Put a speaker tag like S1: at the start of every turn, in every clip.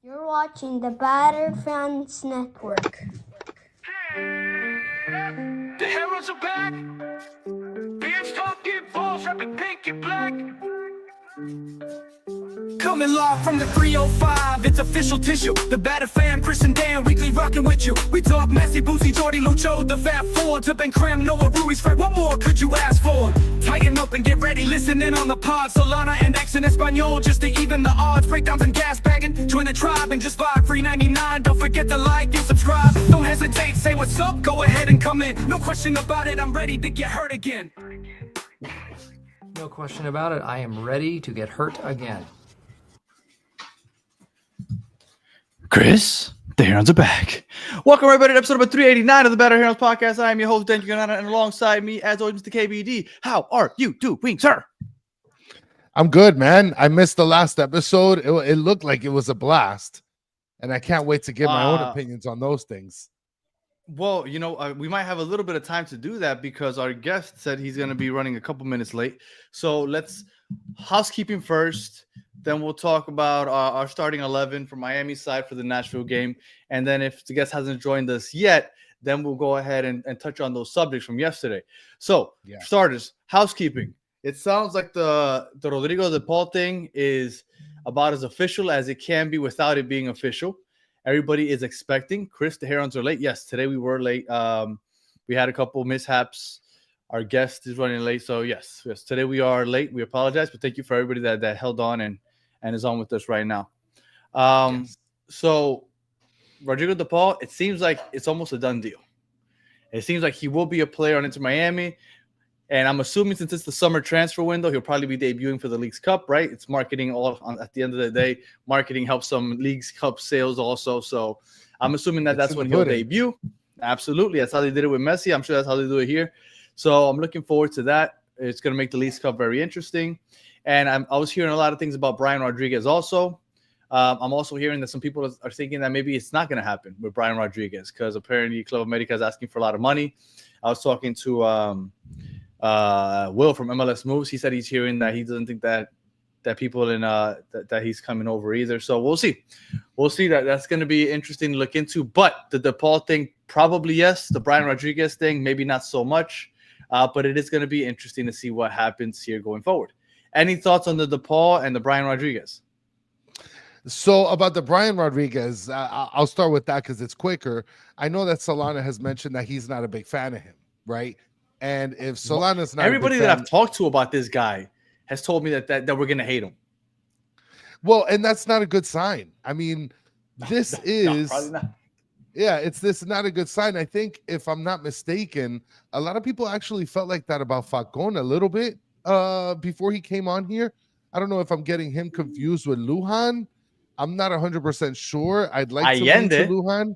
S1: You're watching the Batter Fans Network.
S2: The heroes are back. Beards talking balls, rapping pink and black. Coming live from the 305, it's official tissue. The Batter Fan, Chris and Dan, weekly rocking with you. We talk Messi, Boosie, Jordy, Lucho, the Fat Four, to Ben Cram, Noah, Ruiz, Fred. What more could you ask for? Tighten up and get ready, listen in on the pod. Solana and X in Espanol, just to even the odds. Breakdowns and gas bagging, join the tribe and just vibe. $3.99, don't forget to like and subscribe. Don't hesitate, say what's up, go ahead and come in. No question about it, I'm ready to get hurt again.
S3: No question about it, I am ready to get hurt again.
S4: Chris, the Herons are back. Welcome everybody to episode number 389 of the Better Herons podcast. I am your host, Dan Gianna, and alongside me, as always, Mr. KBD. How are you doing, sir?
S5: I'm good, man. I missed the last episode. It looked like it was a blast, and I can't wait to give my own opinions on those things.
S4: Well, you know, we might have a little bit of time to do that because our guest said he's going to be running a couple minutes late. So let's housekeeping first. Then we'll talk about our starting 11 for Miami side for the Nashville game. And then if the guest hasn't joined us yet, then we'll go ahead and touch on those subjects from yesterday. So, starters, housekeeping. It sounds like the Rodrigo De Paul thing is about as official as it can be without it being official. Everybody is expecting. Chris, the Herons are late. Yes, today we were late. We had a couple mishaps. Our guest is running late. So, yes, today we are late. We apologize, but thank you for everybody that held on and is on with us right now. So, Rodrigo De Paul, it seems like it's almost a done deal. It seems like he will be a player on Inter Miami. And I'm assuming since it's the summer transfer window, he'll probably be debuting for the Leagues Cup, right? It's marketing at the end of the day. Marketing helps some Leagues Cup sales also. So I'm assuming that's when he'll debut. Absolutely. That's how they did it with Messi. I'm sure that's how they do it here. So I'm looking forward to that. It's going to make the Leagues Cup very interesting. And I was hearing a lot of things about Brian Rodriguez also. I'm also hearing that some people are thinking that maybe it's not going to happen with Brian Rodriguez because apparently Club America is asking for a lot of money. I was talking to Will from MLS Moves. He said he's hearing that he doesn't think that people in that he's coming over either. So we'll see. That's going to be interesting to look into. But the DePaul thing, probably yes. The Brian Rodriguez thing, maybe not so much. But it is going to be interesting to see what happens here going forward. Any thoughts on the DePaul and the Brian Rodriguez?
S5: So about the Brian Rodriguez, I'll start with that because it's quicker. I know that Solana has mentioned that he's not a big fan of him, right? And if Solana's not
S4: everybody that I've talked to about this guy has told me that we're going to hate him.
S5: Well, and that's not a good sign. I mean, this is
S4: probably not.
S5: Yeah, this not a good sign. I think if I'm not mistaken, a lot of people actually felt like that about Falcon a little bit before he came on here. I don't know if I'm getting him confused with Lujan. I'm not 100% sure. I'd like to lean to Lujan.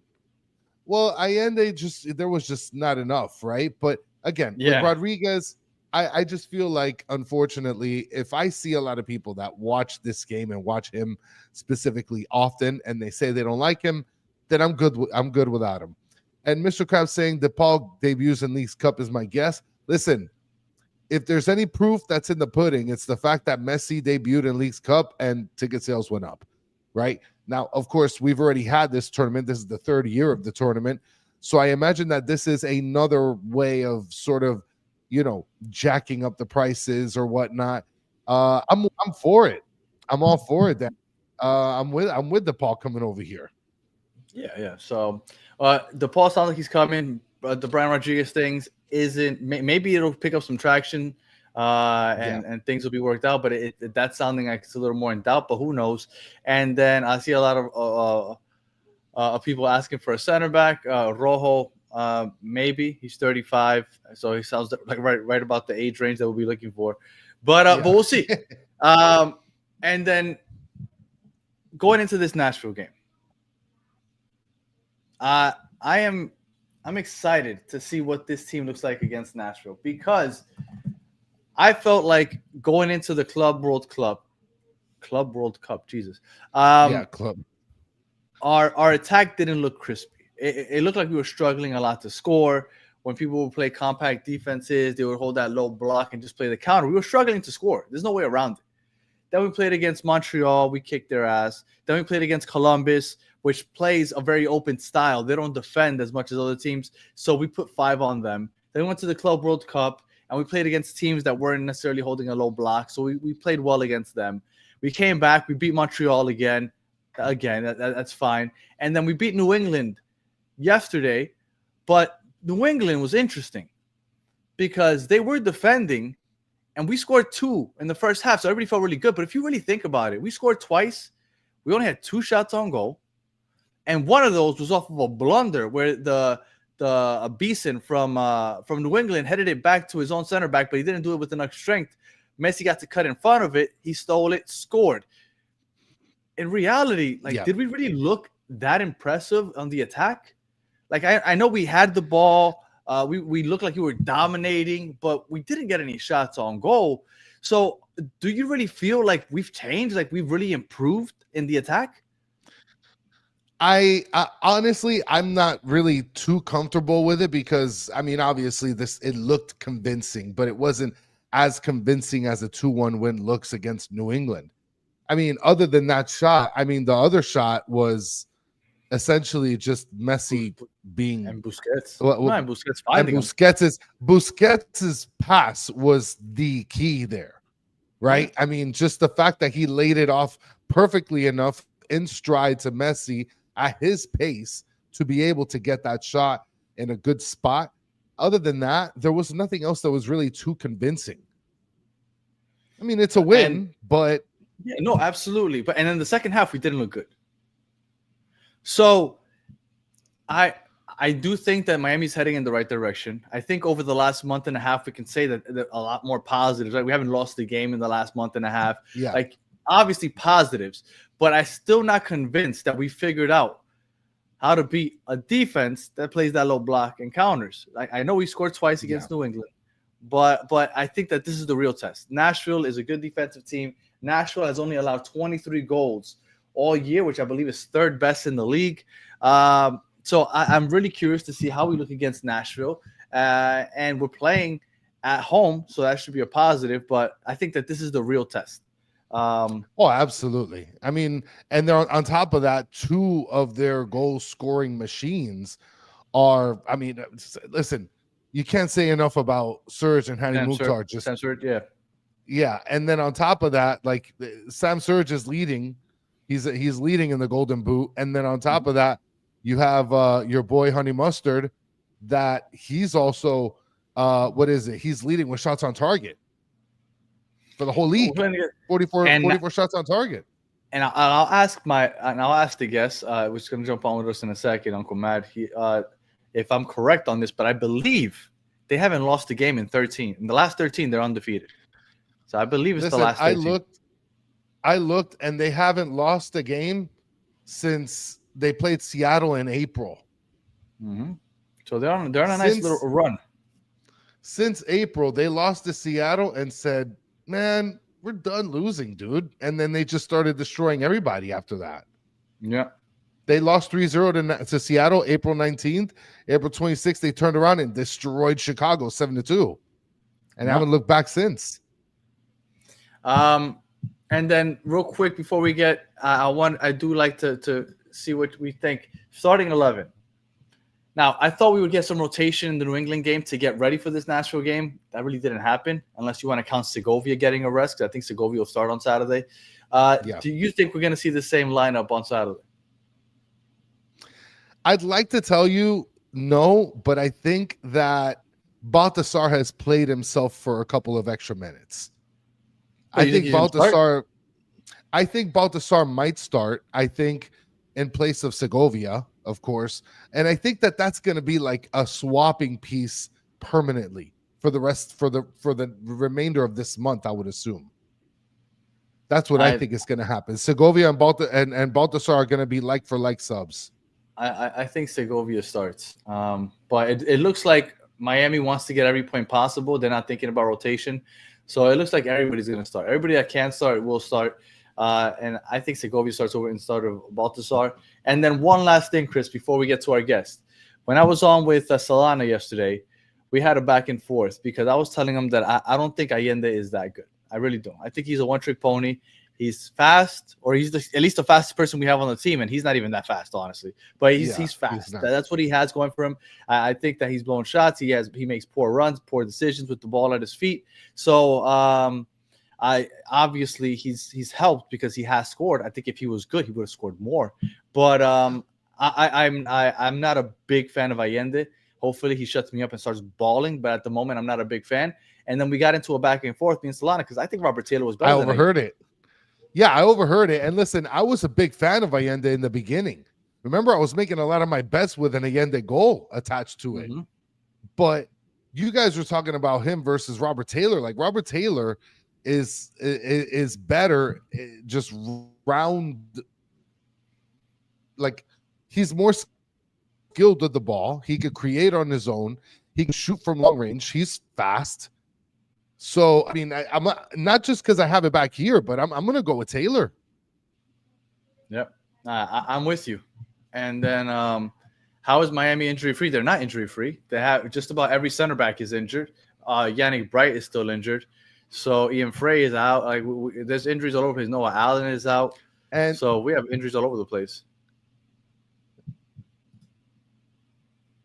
S5: Well, Allende there was just not enough, right? But again, with Rodriguez, I just feel like, unfortunately, if I see a lot of people that watch this game and watch him specifically often, and they say they don't like him, then I'm good. I'm good without him. And Mr. Krabs saying DePaul debuts in Leagues Cup is my guess. Listen, if there's any proof that's in the pudding, it's the fact that Messi debuted in Leagues Cup and ticket sales went up, right? Now, of course, we've already had this tournament. This is the third year of the tournament. So I imagine that this is another way of sort of, jacking up the prices or whatnot. I'm for it. I'm all for it. I'm with DePaul coming over here.
S4: Yeah. So DePaul sounds like he's coming. The Brian Rodriguez things isn't. Maybe it'll pick up some traction, and things will be worked out. But that's sounding like it's a little more in doubt. But who knows? And then I see a lot of people asking for a center back. Rojo, maybe he's 35, so he sounds like right about the age range that we'll be looking for. But we'll see. And then going into this Nashville game. I'm excited to see what this team looks like against Nashville because I felt like going into the Club World Cup, Jesus.
S5: Club.
S4: Our attack didn't look crispy. It looked like we were struggling a lot to score. When people would play compact defenses, they would hold that low block and just play the counter. We were struggling to score. There's no way around it. Then we played against Montreal. We kicked their ass. Then we played against Columbus, which plays a very open style. They don't defend as much as other teams, so we put 5 on them. Then we went to the Club World Cup, and we played against teams that weren't necessarily holding a low block, so we played well against them. We came back. We beat Montreal again. That's fine. And then we beat New England yesterday, but New England was interesting because they were defending, and we scored 2 in the first half, so everybody felt really good. But if you really think about it, we scored twice. We only had 2 shots on goal, and one of those was off of a blunder where the Beeson from New England headed it back to his own center back, but he didn't do it with enough strength. Messi got to cut in front of it. He stole it, scored. In reality, did we really look that impressive on the attack? Like, I know we had the ball. We looked like we were dominating, but we didn't get any shots on goal. So do you really feel like we've changed, like we've really improved in the attack?
S5: I honestly, I'm not really too comfortable with it because, I mean, obviously it looked convincing, but it wasn't as convincing as a 2-1 win looks against New England. I mean, other than that shot, I mean, the other shot was essentially just Messi being
S4: and Busquets.
S5: Busquets finding Busquets's pass was the key there, right? I mean, just the fact that he laid it off perfectly enough in stride to Messi at his pace to be able to get that shot in a good spot. Other than that, there was nothing else that was really too convincing. I mean, it's a win, but
S4: yeah, no, absolutely. But and in the second half, we didn't look good. So I do think that Miami's heading in the right direction. I think over the last month and a half, we can say that a lot more positives. Right? We haven't lost the game in the last month and a half.
S5: Yeah.
S4: Like, obviously positives, but I'm still not convinced that we figured out how to beat a defense that plays that low block and counters. Like, I know we scored twice against New England, but I think that this is the real test. Nashville is a good defensive team. Nashville has only allowed 23 goals all year, which I believe is 3rd best in the league. So I'm really curious to see how we look against Nashville. And we're playing at home, so that should be a positive. But I think that this is the real test.
S5: Oh, absolutely. I mean, and they're on top of that, 2 of their goal scoring machines are, I mean, listen, you can't say enough about Serge and Hani Mukhtar. Yeah. And then on top of that, like, Sam Serge is leading. He's leading in the Golden Boot. And then on top of that, you have your boy Honey Mustard, that he's also he's leading with shots on target for the whole league. 44 shots on target.
S4: And I'll ask the guest, which is going to jump on with us in a second, Uncle Matt. If I'm correct on this, but I believe they haven't lost a game in 13. In the last 13, they're undefeated. So I believe it's the last 13.
S5: I looked, and they haven't lost a game since they played Seattle in April.
S4: Mm-hmm. So they're on a nice little run.
S5: Since April, they lost to Seattle and said, man, we're done losing, dude. And then they just started destroying everybody after that.
S4: Yeah.
S5: They lost 3-0 to Seattle April 19th. April 26th, they turned around and destroyed Chicago 7-2. And haven't looked back since.
S4: And then real quick before we get, I do like to see what we think. Starting 11. Now, I thought we would get some rotation in the New England game to get ready for this Nashville game. That really didn't happen, unless you want to count Segovia getting a rest. I think Segovia will start on Saturday. Do you think we're going to see the same lineup on Saturday?
S5: I'd like to tell you no, but I think that Baltasar has played himself for a couple of extra minutes. I think Baltasar might start. I think in place of Segovia, of course. And I think that that's going to be like a swapping piece permanently for the remainder of this month, I would assume. That's what I think is going to happen. Segovia and Baltasar are going to be like for like subs.
S4: I think Segovia starts. But it looks like Miami wants to get every point possible. They're not thinking about rotation. So it looks like everybody's going to start. Everybody that can start will start. And I think Segovia starts over instead of Baltasar. And then one last thing, Chris, before we get to our guest. When I was on with Solana yesterday, we had a back and forth because I was telling him that I don't think Allende is that good. I really don't. I think he's a one-trick pony. He's fast, or he's at least the fastest person we have on the team, and he's not even that fast, honestly. But he's fast. That's what he has going for him. I think that he's blowing shots. He makes poor runs, poor decisions with the ball at his feet. So I obviously he's helped because he has scored. I think if he was good, he would have scored more. But I'm not a big fan of Allende. Hopefully he shuts me up and starts balling. But at the moment, I'm not a big fan. And then we got into a back and forth, me and Solana, because I think Robert Taylor was better.
S5: I overheard it. Yeah, I overheard it. And listen, I was a big fan of Allende in the beginning. Remember, I was making a lot of my bets with an Allende goal attached to it. But you guys were talking about him versus Robert Taylor. Like, Robert Taylor is better, just round. Like, he's more skilled with the ball. He could create on his own. He can shoot from long range. He's fast. So, I mean, I'm not just because I have it back here, but I'm going to go with Taylor.
S4: Yep. I'm with you. And then how is Miami injury-free? They're not injury-free. They have just about every center back is injured. Yannick Bright is still injured. So Ian Frey is out. Like there's injuries all over the place. Noah Allen is out. And so we have injuries all over the place.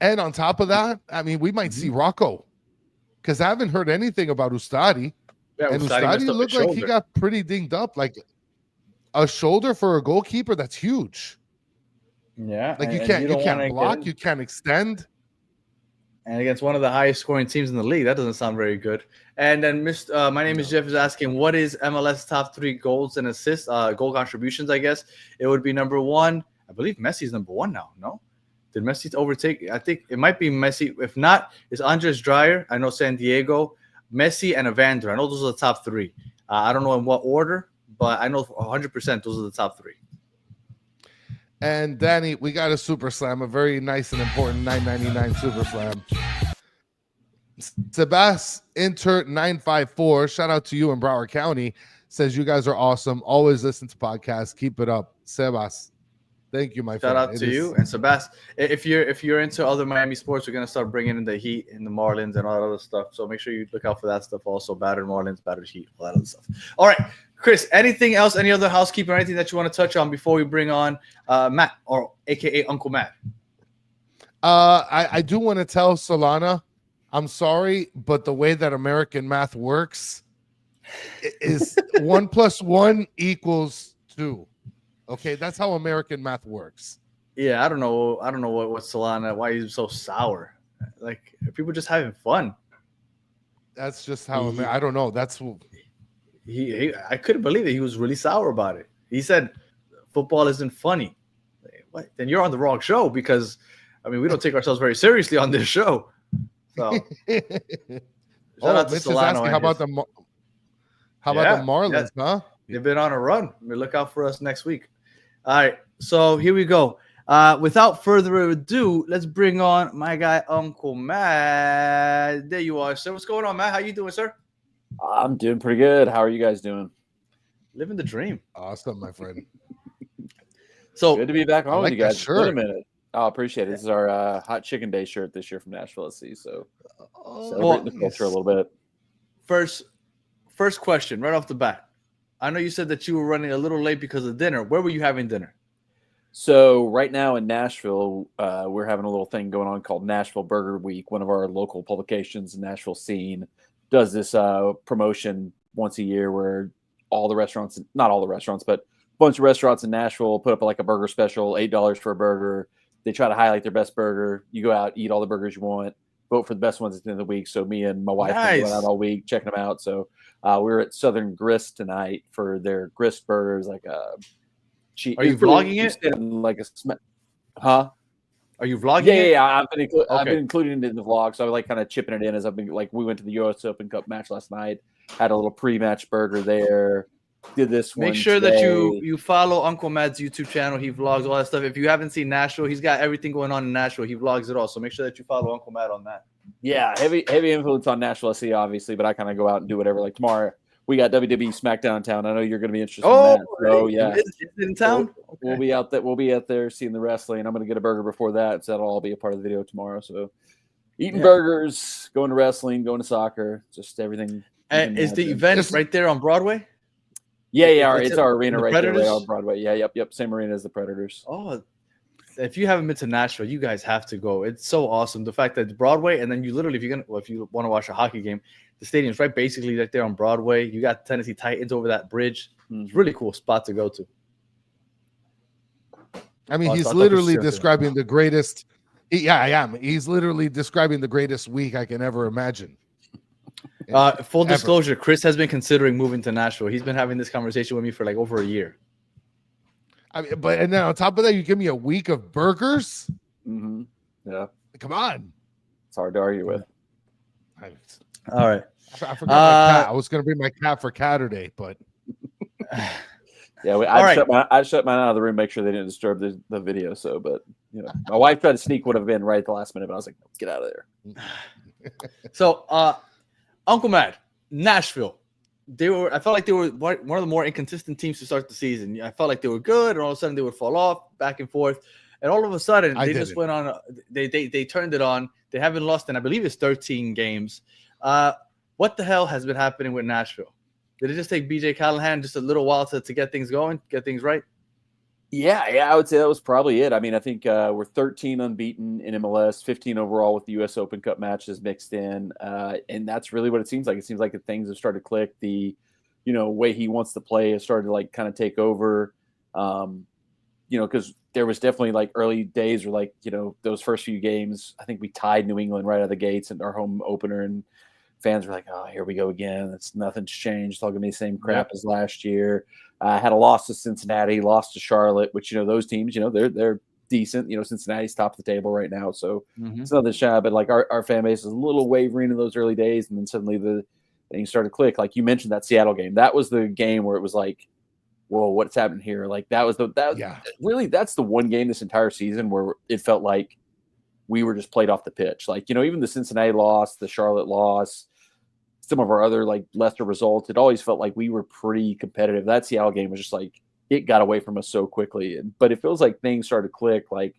S5: And on top of that, I mean, we might see Rocco. Because I haven't heard anything about Ustadi.
S4: Yeah,
S5: and Ustadi looked like he got pretty dinged up. Like a shoulder for a goalkeeper, that's huge.
S4: Yeah.
S5: Like you can't block, you can't extend.
S4: And against one of the highest scoring teams in the league, that doesn't sound very good. And then my name is Jeff is asking, what is MLS top 3 goals and assists, goal contributions, I guess. It would be number 1. I believe Messi's number 1 now, no? Did Messi overtake? I think it might be Messi. If not, it's Andres Dreyer. I know San Diego, Messi, and Evander. I know those are the top 3. I don't know in what order, but I know 100% those are the top 3.
S5: And Danny, we got a super slam, a very nice and important $9.99 super slam. Sebas Inter 954, shout out to you in Broward County, says you guys are awesome. Always listen to podcasts. Keep it up, Sebas. Thank you, my friend.
S4: Shout out to you and Sebastian. If you're into other Miami sports, we're gonna start bringing in the Heat and the Marlins and all that other stuff. So make sure you look out for that stuff. Also, battered Marlins, battered Heat, all that other stuff. All right, Chris. Anything else? Any other housekeeping or anything that you want to touch on before we bring on Matt, or AKA Uncle Matt?
S5: I do want to tell Solana, I'm sorry, but the way that American math works is 1 + 1 = 2. Okay, that's how American math works.
S4: Yeah, I don't know what Solana, why he's so sour. Like, people just having fun.
S5: That's just how I don't know. That's
S4: I couldn't believe it. He was really sour about it. He said football isn't funny. What? Then you're on the wrong show, because I mean, we don't take ourselves very seriously on this show. So shout out to Solano.
S5: How about the Marlins, huh?
S4: They've been on a run. Look out for us next week. All right, so here we go. Without further ado, let's bring on my guy, Uncle Matt. There you are, sir. What's going on, Matt? How you doing, sir?
S6: I'm doing pretty good. How are you guys doing?
S4: Living the dream.
S5: Awesome, my friend.
S6: So good to be back on with you guys.
S5: Sure.
S6: Wait a minute. Oh, appreciate it. This is our Hot Chicken Day shirt this year from Nashville SC. So celebrating the culture a little bit.
S4: First question right off the bat. I know you said that you were running a little late because of dinner. Where were you having dinner?
S6: So right now in Nashville, we're having a little thing going on called Nashville Burger Week. One of our local publications, Nashville Scene, does this promotion once a year where all the restaurants, not all the restaurants, but a bunch of restaurants in Nashville put up like a burger special, $8 for a burger. They try to highlight their best burger. You go out, eat all the burgers you want, vote for the best ones at the end of the week. So me and my wife have been going out all week checking them out. So we were at Southern Grist tonight for their grist burgers. Like
S4: are you vlogging it?
S6: Like huh?
S4: Are you vlogging it?
S6: Yeah. I've been including it in the vlog. So I like kind of chipping it in as I've been like, we went to the US Open Cup match last night, had a little pre-match burger there. Did this one.
S4: Make sure
S6: today.
S4: that you follow Uncle Matt's YouTube channel. He vlogs all that stuff. If you haven't seen Nashville, he's got everything going on in Nashville. He vlogs it all. So make sure that you follow Uncle Matt on that.
S6: Yeah, heavy influence on Nashville SC, obviously, but I kind of go out and do whatever. Like tomorrow, we got WWE SmackDown in town. I know you're going to be interested in that. So yeah,
S4: is it in town?
S6: We'll be out there. We'll be out there seeing the wrestling. I'm going to get a burger before that, so that'll all be a part of the video tomorrow. So eating burgers, going to wrestling, going to soccer, just everything.
S4: Is the event right there on Broadway?
S6: Yeah. It's our arena right
S4: Predators?
S6: there, right on Broadway. Yeah, yep. Same arena as the Predators.
S4: Oh, if you haven't been to Nashville, you guys have to go. It's so awesome. The fact that it's Broadway, and then you literally, if you want to watch a hockey game, the stadium's right basically right there on Broadway. You got Tennessee Titans over that bridge. It's a really cool spot to go to.
S5: I mean, he's literally describing the greatest. Yeah, I am. He's literally describing the greatest week I can ever imagine.
S4: Full disclosure, Chris has been considering moving to Nashville. He's been having this conversation with me for like over a year.
S5: I mean, and then on top of that, you give me a week of burgers.
S6: Mm-hmm. Yeah,
S5: come on.
S6: It's hard to argue with.
S4: All right,
S5: I forgot my cat. I was going to bring my cat for Catterday, but
S6: yeah, I shut mine out of the room, make sure they didn't disturb the video. So, but my wife tried to sneak, would have been right at the last minute, but I was like, let's get out of there.
S4: So, Uncle Matt, Nashville. I felt like they were one of the more inconsistent teams to start the season. I felt like they were good, and all of a sudden they would fall off back and forth. And all of a sudden they just went on. They turned it on. They haven't lost in, I believe it's 13 games. What the hell has been happening with Nashville? Did it just take BJ Callahan just a little while to get things going, get things right?
S6: Yeah, I would say that was probably it. I mean, I think we're 13 unbeaten in MLS, 15 overall with the U.S. Open Cup matches mixed in, and that's really what it seems like. It seems like things have started to click. The, way he wants to play has started to like kind of take over. Because there was definitely like early days where like those first few games, I think we tied New England right out of the gates in our home opener, and fans were like, "Oh, here we go again. Nothing's changed. It's all gonna be the same crap as last year." Had a loss to Cincinnati, lost to Charlotte, which those teams, they're decent. Cincinnati's top of the table right now, so it's nothing shy. But like our fan base is a little wavering in those early days, and then suddenly the things started to click. Like you mentioned that Seattle game, that was the game where it was like, "Whoa, what's happening here?" Like really that's the one game this entire season where it felt like we were just played off the pitch. Like even the Cincinnati loss, the Charlotte loss, some of our other like lesser results, it always felt like we were pretty competitive. That Seattle game was just like it got away from us so quickly. But it feels like things started to click. Like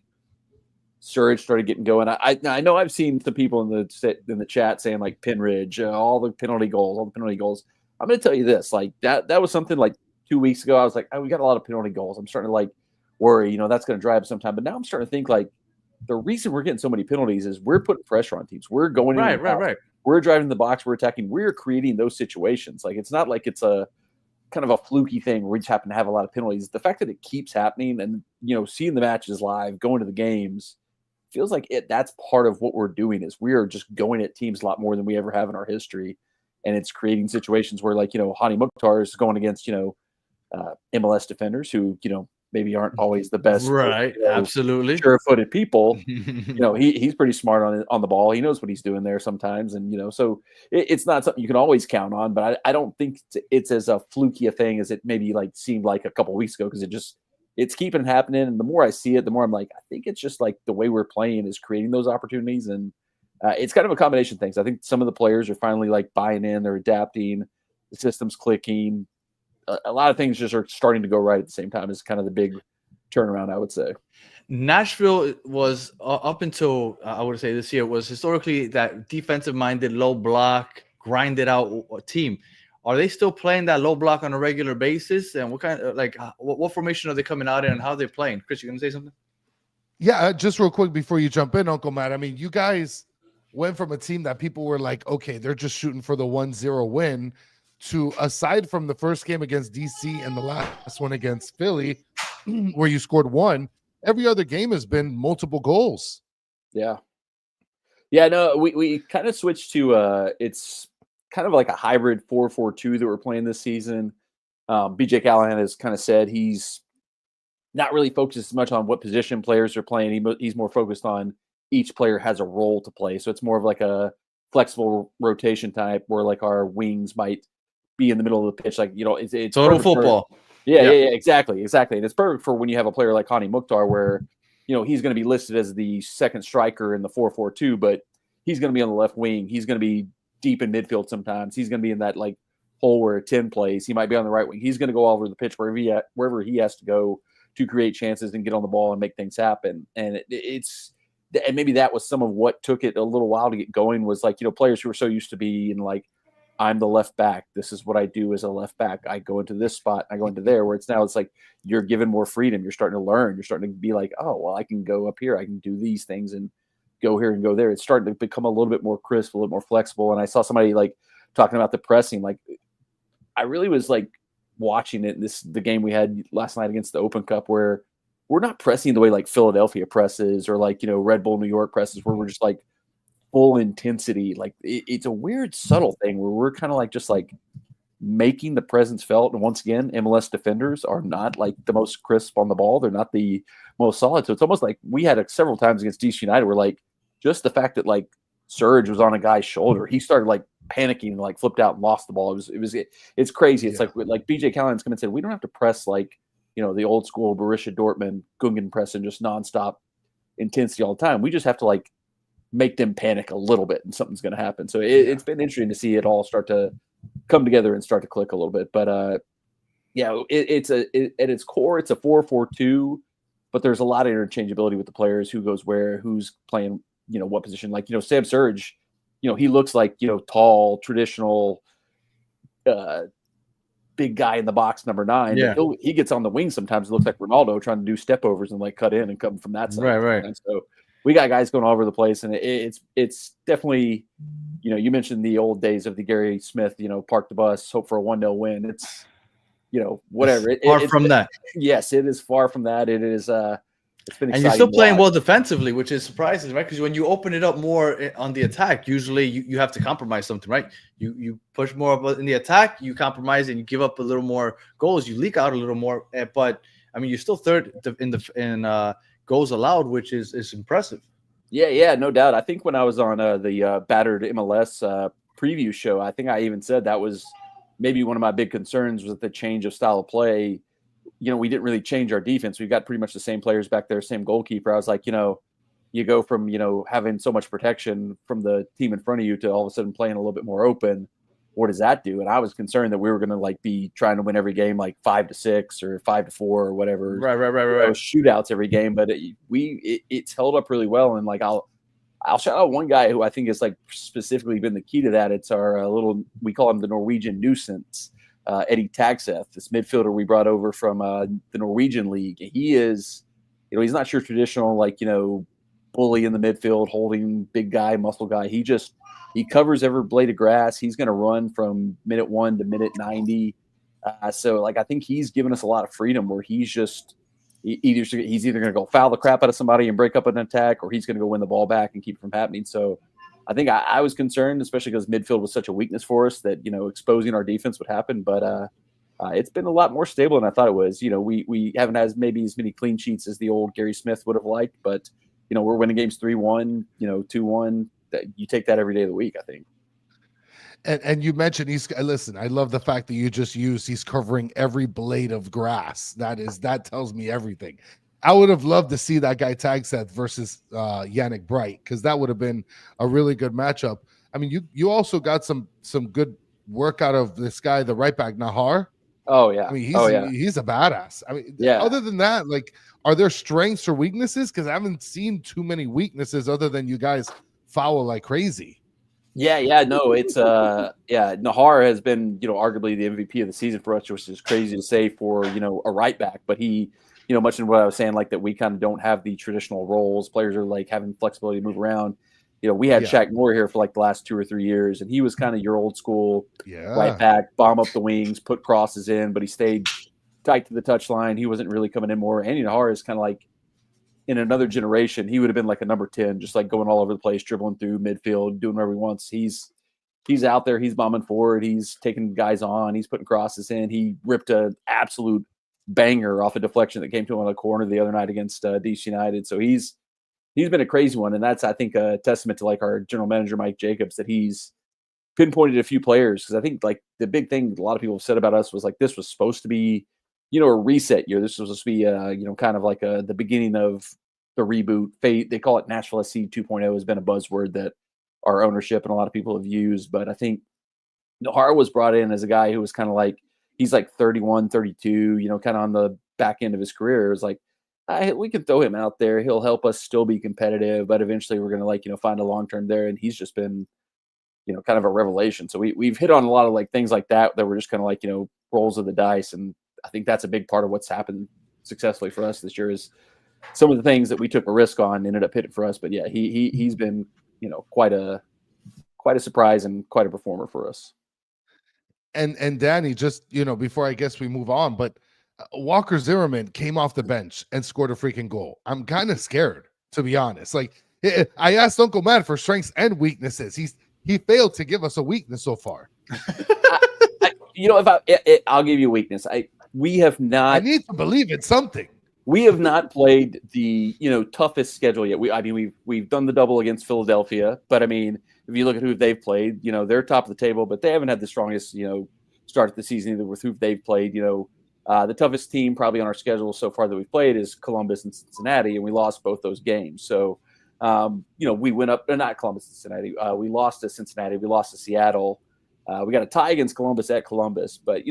S6: Surge started getting going. I know I've seen some people in the chat saying like Penridge, all the penalty goals. I'm going to tell you this, like that was something like 2 weeks ago. I was like, oh, we got a lot of penalty goals. I'm starting to like worry, that's going to dry up sometime. But now I'm starting to think like the reason we're getting so many penalties is we're putting pressure on teams. We're going in right. We're driving the box. We're attacking. We're creating those situations. Like it's not like it's a kind of a fluky thing where we just happen to have a lot of penalties. The fact that it keeps happening and seeing the matches live, going to the games, feels like that's part of what we're doing is we are just going at teams a lot more than we ever have in our history, and it's creating situations where like Hani Mukhtar is going against MLS defenders who maybe aren't always the best,
S4: right? Absolutely,
S6: sure-footed people. He's pretty smart on the ball. He knows what he's doing there sometimes, and so it's not something you can always count on. But I don't think it's as a fluky a thing as it maybe like seemed like a couple of weeks ago, because it's keeping happening. And the more I see it, the more I'm like, I think it's just like the way we're playing is creating those opportunities, and it's kind of a combination of things. I think some of the players are finally like buying in, they're adapting, the system's clicking. A lot of things just are starting to go right at the same time. Is kind of the big turnaround, I would say.
S4: Nashville was up until I would say this year was historically that defensive-minded, low block, grinded out team. Are they still playing that low block on a regular basis? And what kind of what formation are they coming out in, and how are they playing? Chris, you gonna say something?
S5: Yeah, just real quick before you jump in, Uncle Matt. I mean, you guys went from a team that people were like, okay, they're just shooting for the 1-0 win, to, aside from the first game against DC and the last one against Philly, where you scored one, every other game has been multiple goals.
S6: Yeah. No, we kind of switched to it's kind of like a hybrid 4-4-2 that we're playing this season. BJ Callahan has kind of said he's not really focused as much on what position players are playing. He's more focused on each player has a role to play. So it's more of like a flexible rotation type where like our wings might be in the middle of the pitch, like it's
S4: total football.
S6: Yeah, exactly. And it's perfect for when you have a player like Hani Mukhtar, where he's going to be listed as the second striker in the 4-4-2, but he's going to be on the left wing. He's going to be deep in midfield sometimes. He's going to be in that like hole where a 10 plays. He might be on the right wing. He's going to go all over the pitch wherever he has to go to create chances and get on the ball and make things happen. And and maybe that was some of what took it a little while to get going, was like players who were so used to being like I'm the left back. This is what I do as a left back. I go into this spot. I go into there. Where it's like you're given more freedom. You're starting to learn. You're starting to be like, oh, well, I can go up here. I can do these things and go here and go there. It's starting to become a little bit more crisp, a little more flexible. And I saw somebody like talking about the pressing. Like I really was like watching it. The game we had last night against the Open Cup, where we're not pressing the way like Philadelphia presses or like, Red Bull New York presses, where we're just like full intensity. Like it's a weird, subtle thing where we're kind of like just like making the presence felt. And once again, MLS defenders are not like the most crisp on the ball. They're not the most solid. So it's almost like we had several times against DC United where like just the fact that like Surge was on a guy's shoulder, he started like panicking and like flipped out and lost the ball. It's crazy. It's like BJ Callahan's come and said, we don't have to press like, the old school Borussia Dortmund Gungen press and just nonstop intensity all the time. We just have to like make them panic a little bit and something's going to happen. So it's been interesting to see it all start to come together and start to click a little bit. But at its core, it's a 4-4-2, but there's a lot of interchangeability with the players, who goes where, who's playing, what position. Like, Sam Surge, he looks like, tall, traditional, big guy in the box, number 9.
S4: Yeah.
S6: He gets on the wing sometimes. It looks like Ronaldo trying to do step overs and like cut in and come from that side.
S4: Right.
S6: And so we got guys going all over the place, and it's definitely, you mentioned the old days of the Gary Smith, park the bus, hope for a 1-0 win. It's, whatever.
S4: It's far from that.
S6: Yes, it is far from that. It is. It's been exciting.
S4: And you're still playing well defensively, which is surprising, right? Because when you open it up more on the attack, usually you have to compromise something, right? You push more up in the attack, you compromise, and you give up a little more goals. You leak out a little more, but I mean, you're still third in goals allowed, which is impressive.
S6: Yeah, no doubt. I think when I was on the Battered MLS preview show, I think I even said that was maybe one of my big concerns, was the change of style of play. We didn't really change our defense. We've got pretty much the same players back there, same goalkeeper. I was like, you go from, having so much protection from the team in front of you to all of a sudden playing a little bit more open. What does that do? And I was concerned that we were going to like be trying to win every game, like 5-6 or 5-4 or whatever. Right. Shootouts every game, but it's held up really well. And like, I'll shout out one guy who I think has like specifically been the key to that. It's our we call him the Norwegian nuisance. Eddie Tagseth, this midfielder we brought over from the Norwegian league. He is, he's not your traditional, like, bully in the midfield, holding big guy, muscle guy. He covers every blade of grass. He's going to run from minute 1 to minute 90. So like, I think he's given us a lot of freedom where he's either going to go foul the crap out of somebody and break up an attack, or he's going to go win the ball back and keep it from happening. So I think I was concerned, especially because midfield was such a weakness for us, that, exposing our defense would happen. But it's been a lot more stable than I thought it was. We haven't had maybe as many clean sheets as the old Gary Smith would have liked, but, we're winning games 3-1, 2-1. You take that every day of the week, I think.
S5: And you mentioned listen, I love the fact that you just used he's covering every blade of grass. That tells me everything. I would have loved to see that guy Tagseth versus Yannick Bright, because that would have been a really good matchup. I mean, you also got some good work out of this guy, the right back Nahar.
S6: Oh yeah.
S5: I mean, he's a badass. I mean,
S6: yeah.
S5: Other than that, like, are there strengths or weaknesses? Because I haven't seen too many weaknesses other than you guys foul like crazy.
S6: Yeah, no, it's Nahar has been, arguably the MVP of the season for us, which is crazy to say for, a right back, but he, much in what I was saying, like that we kind of don't have the traditional roles. Players are like having flexibility to move around. We had Shaq Moore here for like the last 2 or 3 years, and he was kind of your old school right back, bomb up the wings, put crosses in, but he stayed tight to the touchline. He wasn't really coming in more. Andy Nahar is kind of like, in another generation, he would have been like a number 10, just like going all over the place, dribbling through midfield, doing whatever he wants. He's out there. He's bombing forward. He's taking guys on. He's putting crosses in. He ripped an absolute banger off a deflection that came to him on the corner the other night against DC United. So he's been a crazy one, and that's, I think, a testament to like our general manager Mike Jacobs, that he's pinpointed a few players, because I think like the big thing a lot of people have said about us was like this was supposed to be a reset year. This was supposed to be kind of like the beginning of the reboot. They call it Nashville SC 2.0 has been a buzzword that our ownership and a lot of people have used. But I think Nahar was brought in as a guy who was kind of like, he's like 31, 32, kind of on the back end of his career. It was like, we can throw him out there. He'll help us still be competitive, but eventually we're going to find a long-term there. And he's just been kind of a revelation. So we've hit on a lot of like things like that were just kind of like, rolls of the dice. And I think that's a big part of what's happened successfully for us this year is some of the things that we took a risk on ended up hitting for us. But yeah, he's been, quite a surprise and quite a performer for us.
S5: And Danny, just, before I guess we move on, but Walker Zimmerman came off the bench and scored a freaking goal. I'm kind of scared, to be honest. Like, I asked Uncle Matt for strengths and weaknesses. He failed to give us a weakness so far.
S6: I'll give you a weakness. We have not.
S5: I need to believe in something.
S6: We have not played the toughest schedule yet. We've done the double against Philadelphia, but I mean, if you look at who they've played, they're top of the table, but they haven't had the strongest start to the season either with who they've played. The toughest team probably on our schedule so far that we've played is Columbus and Cincinnati, and we lost both those games. So, we went up, not Columbus and Cincinnati. We lost to Cincinnati. We lost to Seattle. We got a tie against Columbus at Columbus. But,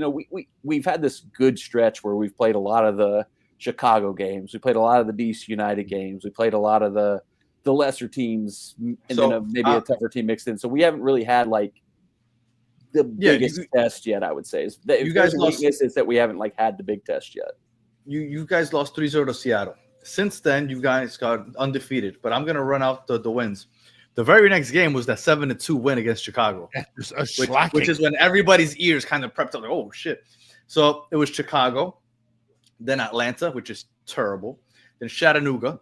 S6: we've had this good stretch where we've played a lot of the Chicago games. We played a lot of the DC United games. We played a lot of the lesser teams and then maybe a tougher team mixed in. So we haven't really had like the biggest test yet, I would say. You guys lost is that we haven't had the big test yet.
S4: You guys lost 3-0 to Seattle. Since then, you guys got undefeated. But I'm gonna run out the wins. The very next game was that 7-2 win against Chicago, which is when everybody's ears kind of prepped up. Like, oh shit! So it was Chicago, then Atlanta, which is terrible, then Chattanooga,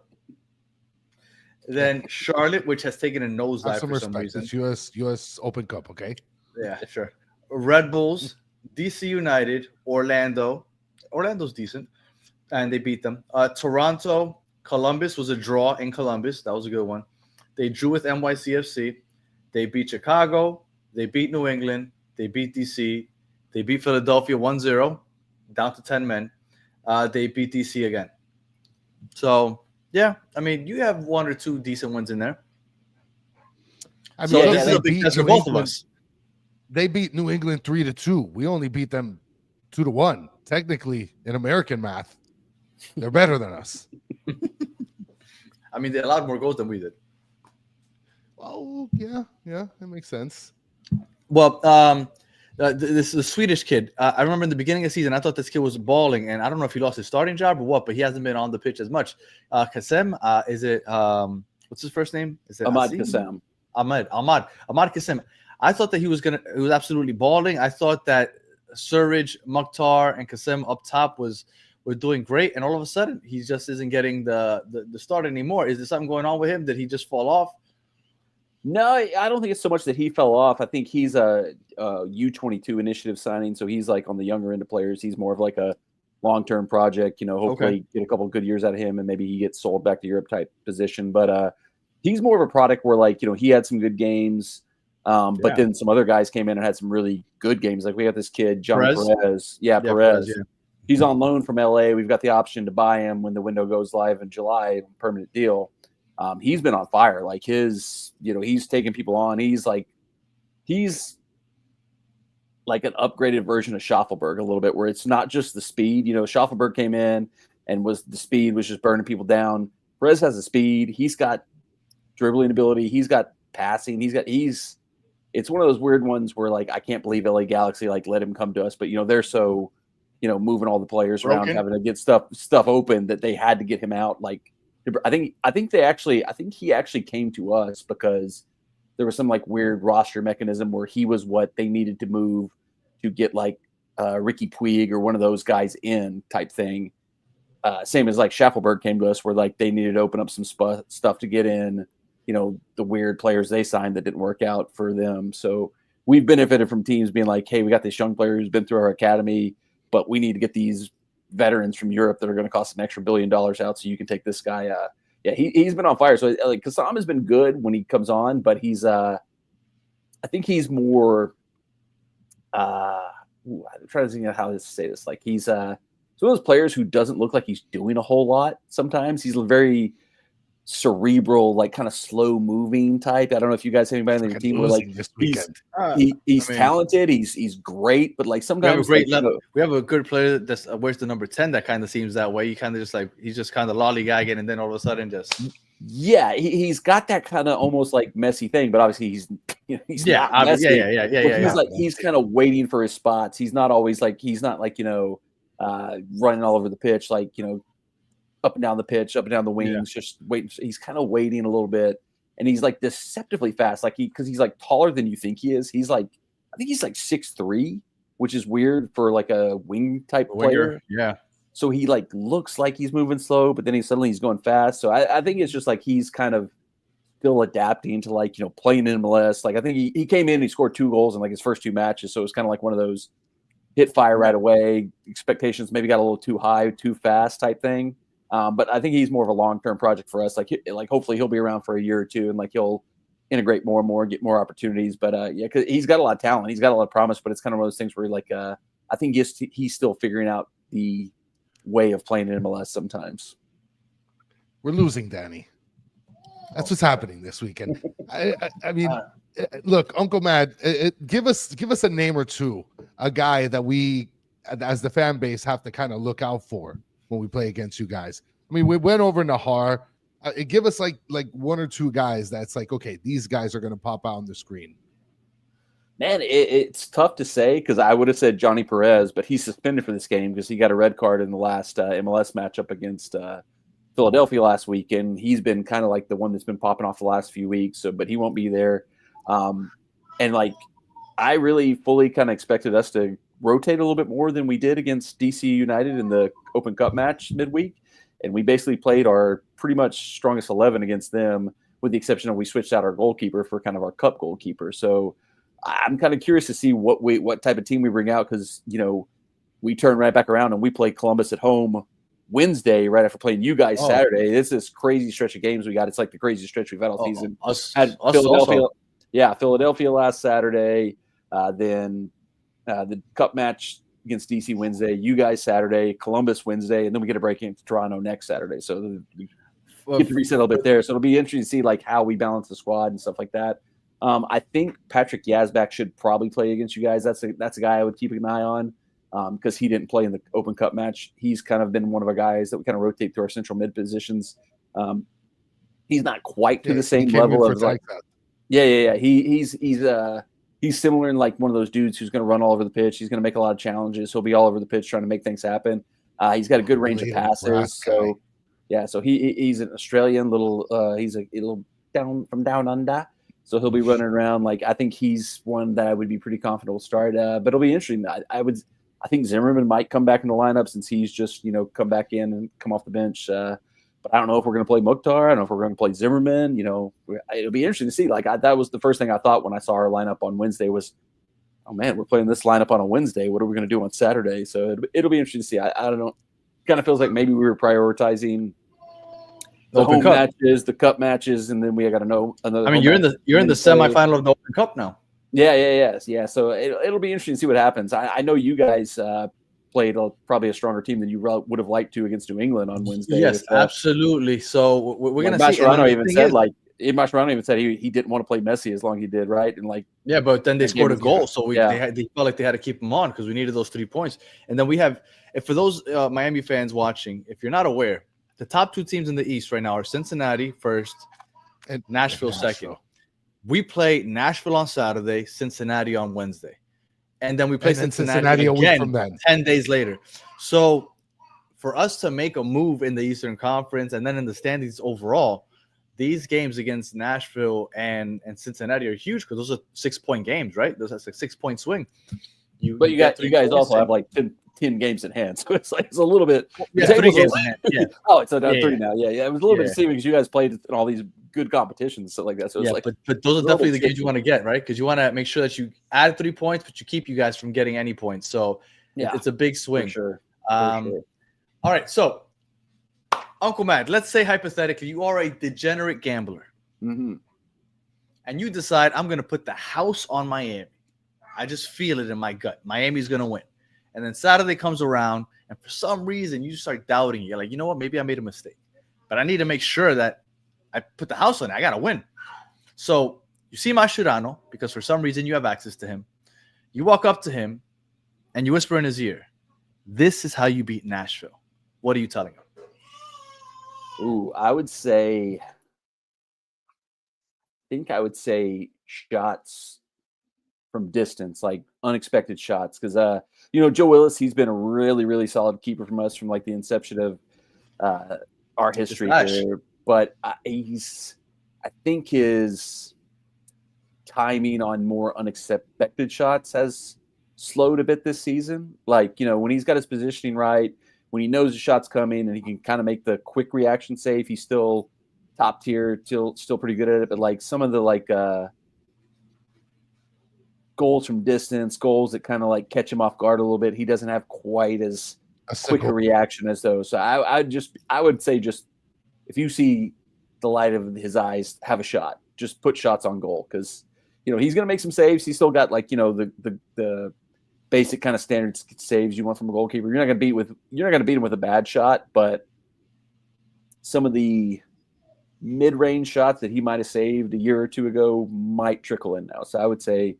S4: then Charlotte, which has taken a nosedive for some reason.
S5: It's US Open Cup, okay?
S4: Yeah, sure. Red Bulls, DC United, Orlando. Orlando's decent, and they beat them. Toronto, Columbus was a draw in Columbus. That was a good one. They drew with NYCFC. They beat Chicago. They beat New England. They beat DC. They beat Philadelphia 1-0, down to 10 men. They beat DC again. So, yeah, I mean, you have one or two decent ones in there.
S5: I mean,
S4: so this is a big test for both of us.
S5: They beat New England 3-2. We only beat them 2-1. Technically, in American math, they're better than us.
S4: I mean, they allowed more goals than we did.
S5: Well, yeah, that makes sense.
S4: Well, this is a Swedish kid. I remember in the beginning of the season, I thought this kid was balling, and I don't know if he lost his starting job or what, but he hasn't been on the pitch as much. Kasem, is it what's his first name? Is it
S6: Ahmad Kasem?
S4: Ahmad Kasem. I thought that he was absolutely balling. I thought that Surridge, Mukhtar, and Kasem up top were doing great, and all of a sudden he just isn't getting the start anymore. Is there something going on with him? Did he just fall off?
S6: No, I don't think it's so much that he fell off. I think he's a U22 initiative signing, so he's like on the younger end of players. He's more of like a long-term project, hopefully get a couple of good years out of him and maybe he gets sold back to Europe type position. But he's more of a product where he had some good games, but then some other guys came in and had some really good games. Like we got this kid, John Perez. Perez. Yeah. He's on loan from LA. We've got the option to buy him when the window goes live in July, permanent deal. He's been on fire. Like he's taking people on. He's like an upgraded version of Schaffelberg a little bit, where it's not just the speed. Schaffelberg came in and the speed was just burning people down. Perez has the speed. He's got dribbling ability. He's got passing. It's one of those weird ones where I can't believe LA Galaxy let him come to us, but they're so moving all the players around, having to get stuff open that they had to get him out. I think he actually came to us because there was some weird roster mechanism where he was what they needed to move to get Ricky Puig or one of those guys in type thing. Same as Schaffelberg came to us where they needed to open up some stuff to get in, the weird players they signed that didn't work out for them. So we've benefited from teams being hey, we got this young player who's been through our academy, but we need to get these veterans from Europe that are going to cost an extra $1 billion out so you can take this guy. He's been on fire. So Kasam has been good when he comes on, but he's I think he's more I'm trying to think of how to say this. He's one of those players who doesn't look like he's doing a whole lot. Sometimes he's very cerebral, kind of slow moving type. I don't know if you guys have anybody on your team where he's talented, he's great, but sometimes
S4: we have a good player that wears the number 10 that kind of seems that way. He kind of just he's just kind of lollygagging, and then all of a sudden just
S6: he's got that kind of almost Messi thing, but obviously He's
S4: Yeah,
S6: not Messi.
S4: yeah.
S6: He's kind of waiting for his spots. He's not always he's not running all over the pitch, up and down the pitch, up and down the wings, just waiting. He's kind of waiting a little bit, and he's deceptively fast, because he's taller than you think he is. I think he's 6'3", which is weird for a wing type player.
S4: Yeah.
S6: So he looks like he's moving slow, but then he's going fast. So I think it's just he's kind of still adapting to playing in MLS. I think he came in and he scored 2 goals in his first 2 matches. So it's kind of one of those hit fire right away. Expectations maybe got a little too high, too fast type thing. But I think he's more of a long-term project for us. Hopefully he'll be around for a year or two, and he'll integrate more and more, get more opportunities. But because he's got a lot of talent, he's got a lot of promise. But it's kind of one of those things where I think he's still figuring out the way of playing in MLS sometimes.
S5: We're losing Danny. That's what's happening this weekend. I mean, look, Uncle Mad, give us a name or two, a guy that we, as the fan base, have to kind of look out for when we play against you guys. I mean, we went over Nahar. Give us like 1 or 2 guys that's okay, these guys are going to pop out on the screen.
S6: Man, it's tough to say, because I would have said Johnny Perez, but he's suspended for this game because he got a red card in the last MLS matchup against Philadelphia last week, and he's been kind of the one that's been popping off the last few weeks. So, but he won't be there. And I really fully kind of expected us to rotate a little bit more than we did against DC United in the Open Cup match midweek, and we basically played our pretty much strongest 11 against them, with the exception of we switched out our goalkeeper for kind of our cup goalkeeper. So I'm kind of curious to see what type of team we bring out, because we turn right back around and we play Columbus at home Wednesday right after playing you guys Saturday. It's this crazy stretch of games we got. It's the craziest stretch we've had all season. Philadelphia, Philadelphia last Saturday, then the cup match against DC Wednesday, you guys Saturday, Columbus Wednesday, and then we get a break into Toronto next Saturday. So we get to reset a little bit there. So it'll be interesting to see how we balance the squad and stuff like that. I think Patrick Yazbak should probably play against you guys. That's a guy I would keep an eye on, because he didn't play in the Open Cup match. He's kind of been one of our guys that we kind of rotate through our central mid positions. He's not quite to the same level of he's similar in one of those dudes who's going to run all over the pitch. He's going to make a lot of challenges. He'll be all over the pitch trying to make things happen. He's got a good range of passes. So he's an Australian he's a little down under. So he'll be running around. I think he's one that I would be pretty confident will start. But it'll be interesting. I think Zimmerman might come back in the lineup, since he's just come back in and come off the bench. But I don't know if we're going to play Mukhtar. I don't know if we're going to play Zimmerman. It'll be interesting to see. That was the first thing I thought when I saw our lineup on Wednesday was, oh man, we're playing this lineup on a Wednesday. What are we going to do on Saturday? So it'll be interesting to see. I don't know. It kind of feels like maybe we were prioritizing the home matches, the cup matches, and then we got to know another. I mean,
S4: you're in the semifinal of the Open Cup now.
S6: Yeah. So it'll be interesting to see what happens. I know you guys played probably a stronger team than you would have liked to against New England on Wednesday.
S4: Yes, absolutely. So we're going to see.
S6: Mascherano even said he didn't want to play Messi as long as he did, right? And
S4: but then they scored a goal, so they felt like they had to keep him on because we needed those 3 points. And then we have, if for those Miami fans watching, if you're not aware, the top 2 teams in the East right now are Cincinnati first and Nashville second. We play Nashville on Saturday, Cincinnati on Wednesday. And then we play Cincinnati again 10 days later. So for us to make a move in the Eastern Conference and then in the standings overall, these games against Nashville and Cincinnati are huge, because those are 6-point games, right? That's a 6-point swing.
S6: You guys also have 10 games in hand, so it's a little bit.
S4: Yeah, 3 games in hand. Yeah.
S6: Oh, it's down 3 now. Yeah. It was a little bit deceiving because you guys played in all these good competitions and stuff like that. So it's
S4: but those are definitely the games you want to get, right? Because you want to make sure that you add 3 points, but you keep you guys from getting any points. So it's a big swing.
S6: For sure.
S4: All right, so Uncle Matt, let's say hypothetically you are a degenerate gambler,
S6: and
S4: you decide I'm going to put the house on Miami. I just feel it in my gut. Miami's going to win. And then Saturday comes around, and for some reason, you start doubting. You're like, you know what? Maybe I made a mistake. But I need to make sure that I put the house on it. I got to win. So you see Mascherano, because for some reason you have access to him. You walk up to him, and you whisper in his ear, this is how you beat Nashville. What are you telling him?
S6: Ooh, I would say think I would say shots from distance, like unexpected shots. Because Joe Willis, he's been a really, really solid keeper from us from like the inception of our history here. But I think his timing on more unexpected shots has slowed a bit this season. Like, when he's got his positioning right, when he knows the shot's coming and he can kind of make the quick reaction save, he's still top tier, still pretty good at it. But like some of the like goals from distance, goals that kind of like catch him off guard a little bit, he doesn't have quite as quick a reaction as those. So I would say just if you see the light of his eyes, have a shot. Just put shots on goal because he's going to make some saves. He's still got like the basic kind of standard saves you want from a goalkeeper. You're not going to beat him with a bad shot, but some of the mid-range shots that he might have saved a year or two ago might trickle in now. So I would say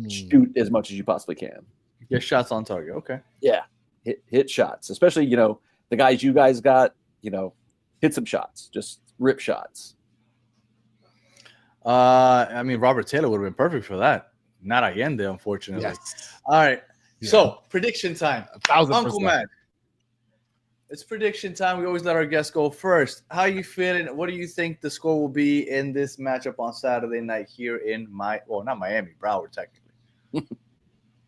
S6: shoot as much as you possibly can.
S4: Get shots on target. Okay.
S6: Yeah. Hit shots, especially, the guys you guys got, hit some shots, just rip shots.
S4: Robert Taylor would have been perfect for that. Not Allende, unfortunately.
S5: Yes.
S4: All right.
S5: Yeah.
S4: So prediction time.
S5: 1,000%.
S4: Uncle Matt. It's prediction time. We always let our guests go first. How are you feeling? What do you think the score will be in this matchup on Saturday night here in not Miami, Broward, technically?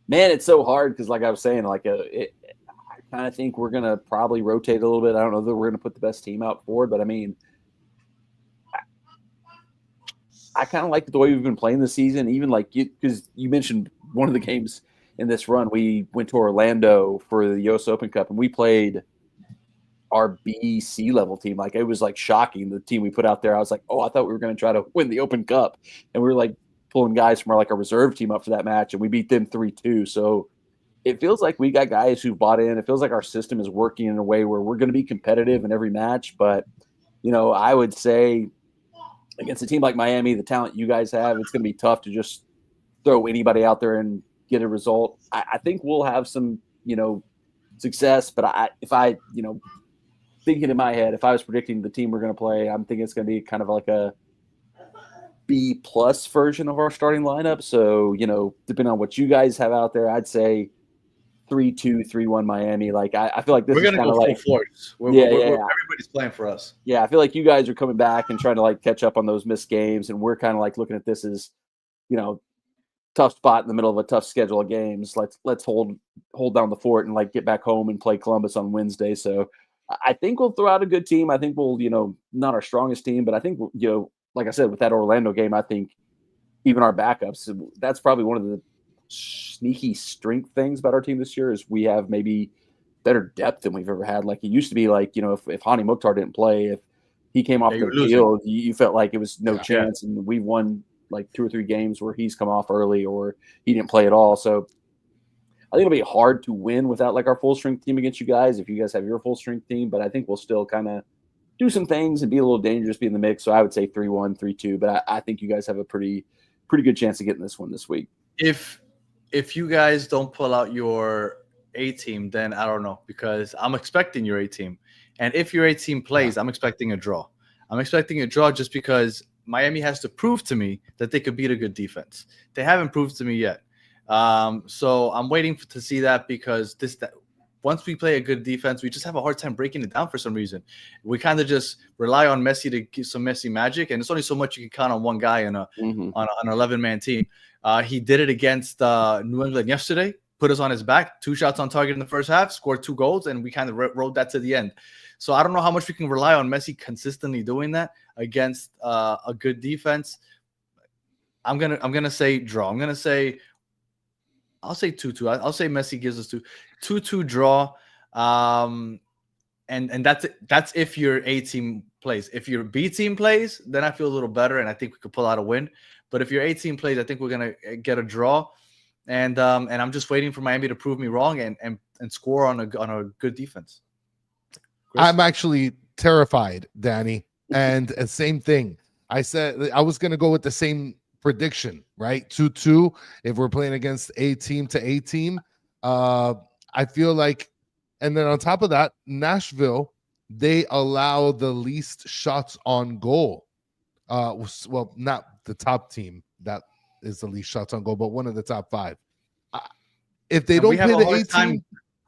S6: Man, it's so hard because, like I was saying, I kind of think we're going to probably rotate a little bit. I don't know that we're going to put the best team out forward, but I kind of like the way we've been playing this season, even because you mentioned one of the games in this run. We went to Orlando for the U.S. Open Cup, and we played our BC level team. Like, it was like shocking, the team we put out there. I was like, I thought we were going to try to win the Open Cup, and we were like pulling guys from our reserve team up for that match, and we beat them 3-2. So it feels like we got guys who bought in. It feels like our system is working in a way where we're going to be competitive in every match. But I would say against a team like Miami, the talent you guys have, it's going to be tough to just throw anybody out there and get a result. I think we'll have some, success. But if I thinking in my head, if I was predicting the team we're going to play, I'm thinking it's going to be kind of like a B+ version of our starting lineup. So, depending on what you guys have out there, I'd say 3-2, 3-1 Miami. I feel like this is kind of like
S4: full force. Everybody's playing for us.
S6: Yeah, I feel like you guys are coming back and trying to catch up on those missed games, and we're kind of looking at this as, tough spot in the middle of a tough schedule of games. Let's hold down the fort and get back home and play Columbus on Wednesday. So I think we'll throw out a good team. I think we'll, not our strongest team, but I think like I said, with that Orlando game, I think even our backups, that's probably one of the sneaky strength things about our team this year is we have maybe better depth than we've ever had. It used to be if Hani Mukhtar didn't play, if he came off the field, you felt like it was no chance. And we won 2 or 3 games where he's come off early or he didn't play at all. So I think it'll be hard to win without our full strength team against you guys if you guys have your full strength team, but I think we'll still kind of do some things and be a little dangerous, be in the mix. So I would say 3-1, 3-2, but I think you guys have a pretty good chance of getting this one this week.
S4: If you guys don't pull out your A team, then I don't know, because I'm expecting your A team. And if your A team plays, I'm expecting a draw. I'm expecting a draw just because Miami has to prove to me that they could beat a good defense. They haven't proved to me yet. So I'm waiting to see that because once we play a good defense, we just have a hard time breaking it down for some reason. We kind of just rely on Messi to give some Messi magic, and it's only so much you can count on one guy on an 11-man team. He did it against New England yesterday, put us on his back, 2 shots on target in the first half, scored 2 goals, and we kind of rode that to the end. So I don't know how much we can rely on Messi consistently doing that against a good defense. I'm gonna say draw. I'll say 2-2. I'll say Messi gives us 2-2 draw. And that's if your A team plays. If your B team plays, then I feel a little better, and I think we could pull out a win. But if your A team plays, I think we're gonna get a draw. And I'm just waiting for Miami to prove me wrong and score on a good defense. Chris?
S5: I'm actually terrified, Danny, and same thing. I said I was gonna go with the same prediction, right? 2-2 if we're playing against A team to A team. I feel like, and then on top of that, Nashville, they allow the least shots on goal Well, not the top team that is the least shots on goal, but one of the top 5. If they
S4: And
S5: don't play the 18,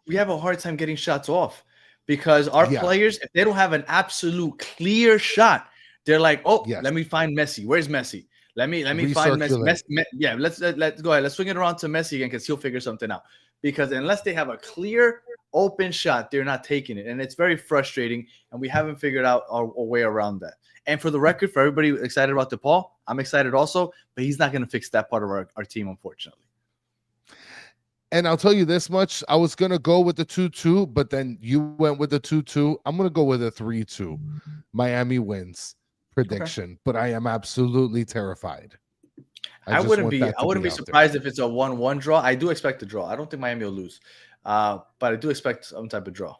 S4: we have a hard time getting shots off because our players, if they don't have an absolute clear shot, they're like, oh, let me find Messi. Where's Messi? Let me find Messi. Yeah, let's go ahead. Let's swing it around to Messi again because he'll figure something out. Because unless they have a clear open shot, they're not taking it, and it's very frustrating. And we haven't figured out a way around that. And for the record, for everybody excited about DePaul, I'm excited also, but he's not going to fix that part of our team, unfortunately.
S5: And I'll tell you this much: I was going to go with the 2-2, but then you went with the 2-2. I'm going to go with a 3-2. Miami wins prediction, but I am absolutely terrified.
S4: I wouldn't be surprised if it's a 1-1 draw. I do expect a draw. I don't think Miami will lose, but I do expect some type of draw.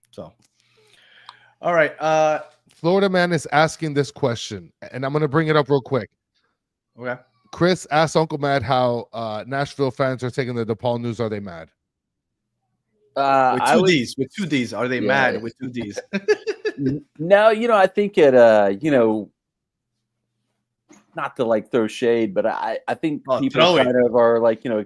S4: So, all right.
S5: Florida man is asking this question, and I'm going to bring it up real quick.
S4: Okay.
S5: Chris asked Uncle Matt how Nashville fans are taking the DePaul news. Are they mad?
S4: With two Ds. Are they mad with 2 Ds?
S6: No, I think it, not to like throw shade, but I think people kind of are like, a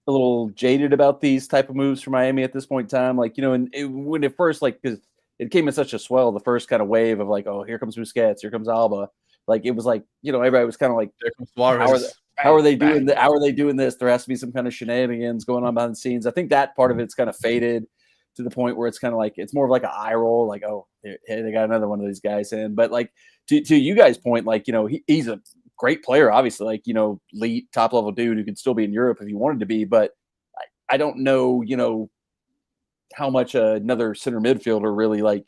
S6: little jaded about these type of moves for Miami at this point in time. Like, and when it first, like, because it came in such a swell, the first kind of wave of like, oh, here comes Busquets, here comes Alba. Like, it was like, everybody was kind of like,
S4: there comes Suarez.
S6: How are they doing that? How are they doing this? There has to be some kind of shenanigans going on behind the scenes. I think that part of it's kind of faded to the point where it's kind of like, it's more of like an eye roll, like, oh, hey, they got another one of these guys in. But like, to you guys' point, like, he's a great player, obviously, like, elite top level dude who could still be in Europe if he wanted to be. But I don't know, how much another center midfielder really like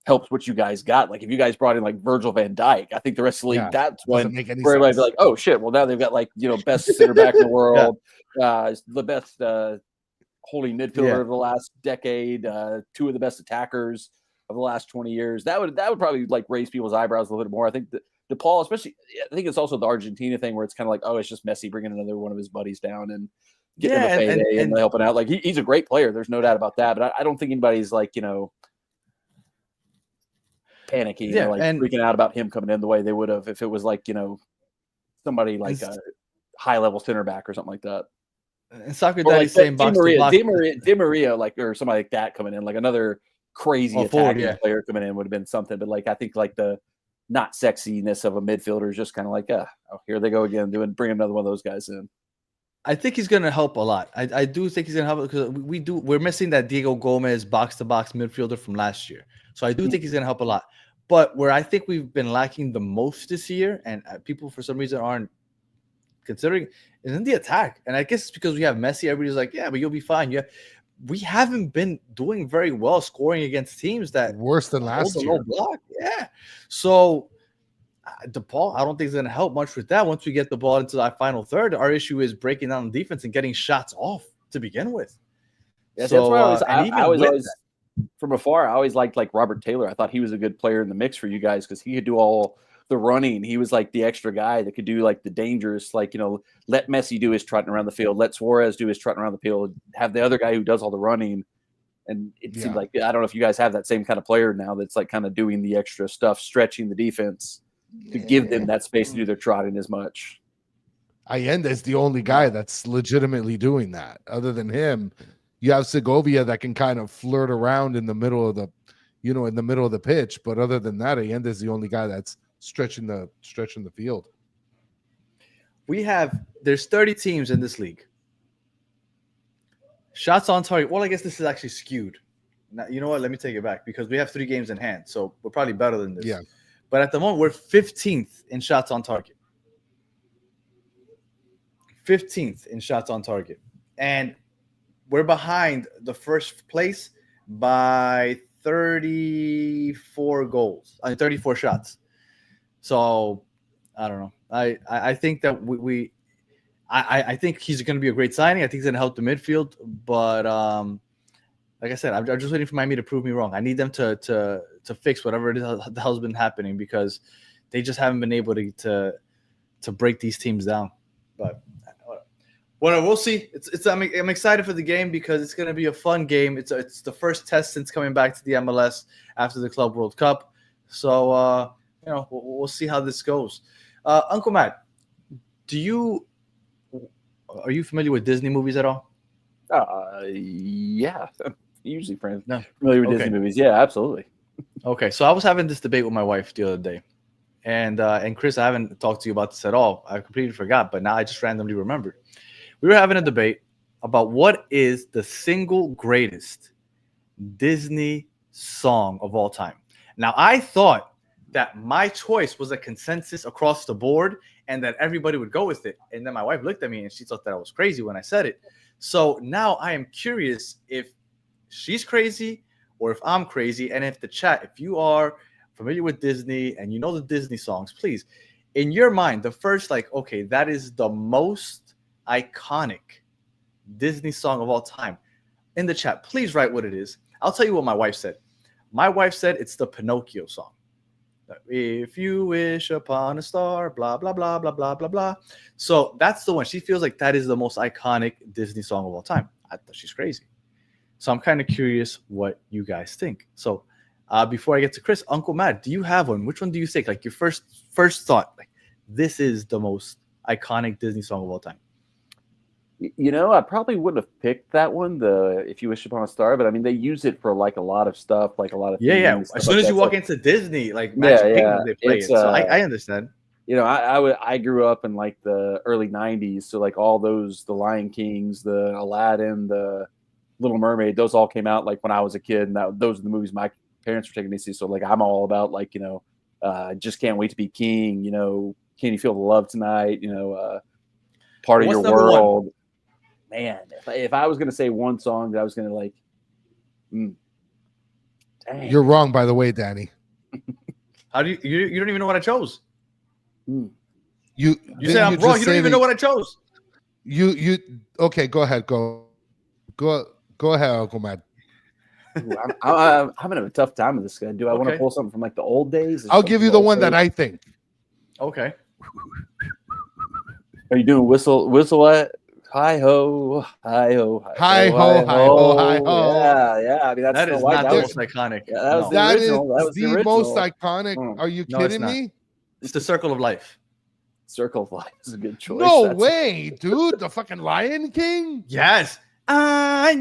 S6: helps what you guys got. Like, if you guys brought in like Virgil van Dijk, I think the rest of the league, that's when everybody'd be like, oh shit, well now they've got like, best center back in the world, the best holding midfielder of the last decade, 2 of the best attackers of the last 20 years. That would probably like raise people's eyebrows a little bit more. I think DePaul, especially, I think it's also the Argentina thing where it's kind of like, oh, it's just Messi bringing another one of his buddies down and getting him a payday and helping out. Like, he's a great player. There's no doubt about that. But I don't think anybody's like, panicking or like freaking out about him coming in the way they would have if it was like, somebody like a high level center back or something like that.
S4: And Soccer Daddy's saying
S6: Di Maria, like, or somebody like that coming in, like another crazy attacking player coming in would have been something. But like, I think like the not sexiness of a midfielder is just kind of like, oh, here they go again, bring another one of those guys in.
S4: I think he's going to help a lot. I do think he's going to help because we're missing that Diego Gomez box to box midfielder from last year. So I do think he's going to help a lot. But where I think we've been lacking the most this year, and people for some reason aren't considering, is in the attack. And I guess it's because we have Messi. Everybody's like, yeah, but you'll be fine. Yeah, we haven't been doing very well scoring against teams that
S5: worse than last year.
S4: Block. Yeah. So DePaul, I don't think it's going to help much with that. Once we get the ball into our final third, our issue is breaking down the defense and getting shots off to begin with.
S6: Yeah, so, that's why I was always from afar, I always liked like Robert Taylor. I thought he was a good player in the mix for you guys because he could do all the running. He was like the extra guy that could do like the dangerous, like, let Messi do his trotting around the field, let Suarez do his trotting around the field, have the other guy who does all the running. And it seems like, I don't know if you guys have that same kind of player now that's like kind of doing the extra stuff, stretching the defense to give them that space to do their trotting as much.
S5: Allende is the only guy that's legitimately doing that. Other than him, you have Segovia that can kind of flirt around in the middle of the, in the middle of the pitch. But other than that, Allende is the only guy that's stretching the field.
S4: There's 30 teams in this league. Shots on target. Well, I guess this is actually skewed. Now, you know what? Let me take it back because we have 3 games in hand. So we're probably better than this.
S5: Yeah.
S4: But at the moment, we're 15th in shots on target. 15th in shots on target. And we're behind the first place by 34 goals. 34 shots. So I don't know. I think that I think he's going to be a great signing. I think he's going to help the midfield. But like I said, I'm just waiting for Miami to prove me wrong. I need them to fix whatever it is the hell's been happening because they just haven't been able to break these teams down. But well, we'll see. I'm excited for the game because it's going to be a fun game. It's the first test since coming back to the MLS after the Club World Cup. So we'll see how this goes. Uncle Matt, are you familiar with Disney movies at all?
S6: Yeah, usually friends.
S4: No.
S6: Familiar with
S4: Okay.
S6: Disney movies? Yeah, absolutely.
S4: Okay, so I was having this debate with my wife the other day, and Chris, I haven't talked to you about this at all. I completely forgot, but now I just randomly remembered. We were having a debate about what is the single greatest Disney song of all time. Now, I thought that my choice was a consensus across the board and that everybody would go with it. And then my wife looked at me and she thought that I was crazy when I said it. So now I am curious if she's crazy or if I'm crazy. And if the chat, if you are familiar with Disney and you know the Disney songs, please, in your mind, the first, like, okay, that is the most iconic Disney song of all time. In the chat, please write what it is. I'll tell you what my wife said. My wife said it's the Pinocchio song. If you wish upon a star, blah, blah, blah, blah, blah, blah, blah. So that's the one. She feels like that is the most iconic Disney song of all time. I thought she's crazy. So I'm kind of curious what you guys think. So before I get to Chris, Uncle Matt, do you have one? Which one do you think? Like your first thought, like this is the most iconic Disney song of all time.
S6: You know, I probably wouldn't have picked that one, the If You Wish Upon a Star, but I mean, they use it for like a lot of stuff, like a lot of
S4: Yeah. As soon as you walk into Disney, like Magic Kingdom, they play it. So I understand.
S6: You know, I grew up in like the early 90s, so like all those, the Lion Kings, the Aladdin, the Little Mermaid, those all came out like when I was a kid, and those are the movies my parents were taking me to see. So like I'm all about like, you know, Just Can't Wait to Be King, you know, Can You Feel the Love Tonight, you know, Part of Your World.
S4: One?
S6: Man, if I was going to say one song that I was going to like, dang.
S5: You're wrong, by the way, Danny.
S4: How do you don't even know what I chose?
S5: You
S4: said I'm wrong. You don't even know what I chose.
S5: You okay? Go ahead. Go ahead, Uncle Matt.
S6: Ooh, I'm having a tough time with this guy. Do I want to pull something from like the old days?
S5: I'll give you the one that I think.
S4: Okay.
S6: Are you doing whistle at? Hi ho, hi ho,
S5: hi ho, hi ho, hi ho.
S6: Yeah. I mean,
S4: that is not the most iconic.
S6: Yeah, that was the
S5: that
S6: original. That was
S5: the most iconic. Are you kidding me?
S4: It's the Circle of Life.
S6: Circle of Life is a good choice.
S5: No way, dude. The fucking Lion King.
S4: Yes. Oh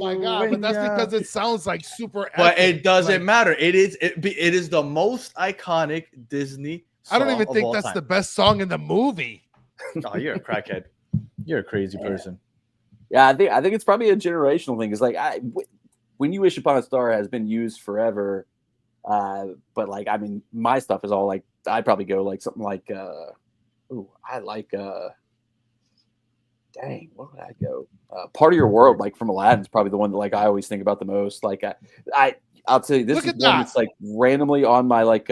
S5: my god! But that's because it sounds like super.
S4: But it doesn't matter. It is the most iconic Disney song.
S5: I don't even think that's the best song in the movie.
S4: Oh, you're a crackhead. You're a crazy person.
S6: Yeah, I think it's probably a generational thing. It's like When You Wish Upon a Star has been used forever, but like I mean, my stuff is all like I'd probably go like something like I like dang, what would I go? Part of Your World, like from Aladdin, is probably the one that like I always think about the most. Like I'll tell you, this is one that's like randomly on my like